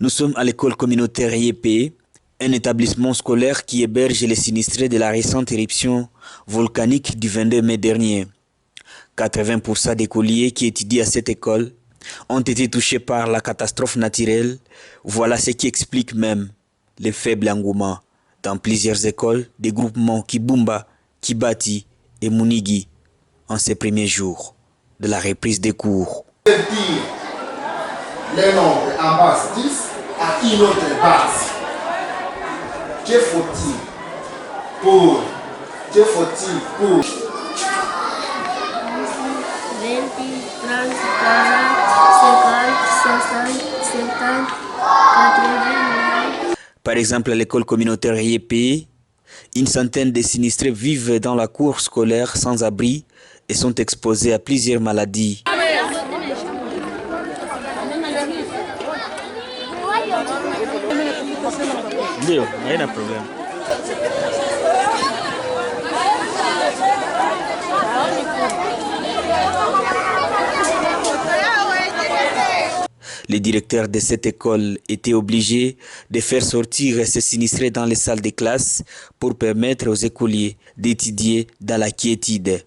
Nous sommes à l'école communautaire IEP, un établissement scolaire qui héberge les sinistrés de la récente éruption volcanique du 22 mai dernier. 80% d'écoliers qui étudient à cette école ont été touchés par la catastrophe naturelle. Voilà ce qui explique même les faibles engouements dans plusieurs écoles des groupements Kibumba, Kibati et Munigi en ces premiers jours de la reprise des cours. Les nombres en base 10 à une autre base. Que faut-il pour 20, 30, 40, 50, 60, 70, 80. Par exemple, à l'école communautaire IEP, une centaine de sinistrés vivent dans la cour scolaire sans abri et sont exposés à plusieurs maladies. Ndio, haina problème. Les directeurs de cette école étaient obligés de faire sortir ces sinistrés dans les salles de classe pour permettre aux écoliers d'étudier dans la quiétude.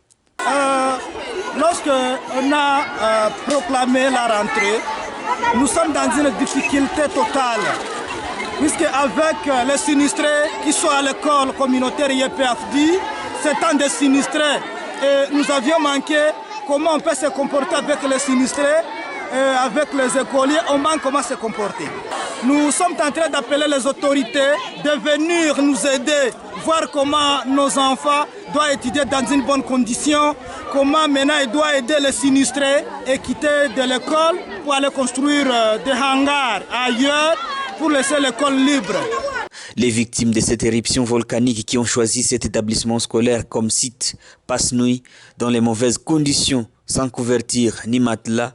Lorsque on a proclamé la rentrée, nous sommes dans une difficulté totale. Puisque avec les sinistrés qui sont à l'école communautaire IEPFD, c'est tant de sinistrés et nous avions manqué comment on peut se comporter avec les sinistrés et avec les écoliers, on manque comment se comporter. Nous sommes en train d'appeler les autorités de venir nous aider, voir comment nos enfants doivent étudier dans une bonne condition, comment maintenant ils doivent aider les sinistrés et quitter de l'école pour aller construire des hangars ailleurs, pour laisser l'école libre. Les victimes de cette éruption volcanique qui ont choisi cet établissement scolaire comme site passent nuit dans les mauvaises conditions, sans couverture ni matelas,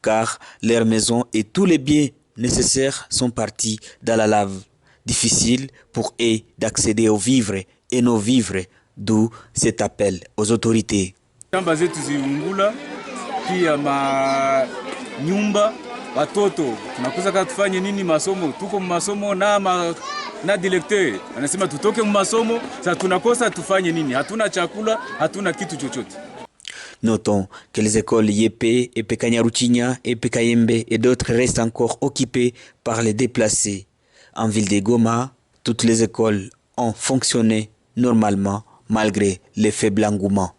car leur maison et tous les biens nécessaires sont partis dans la lave. Difficile pour eux d'accéder aux vivres et nos vivres, d'où cet appel aux autorités. Watoto tunakuza kama tufanye nini masomo, tuko masomo na directeur anasema tutoke masomo, sasa tunakosa tufanye nini, hatuna chakula, hatuna kitu chochote. Notons que les écoles IEP, EPE Kanyaruchinya, EPE Kayembe et d'autres restent encore occupées par les déplacés. En ville de Goma, toutes les écoles ont fonctionné normalement malgré les faibles engouements.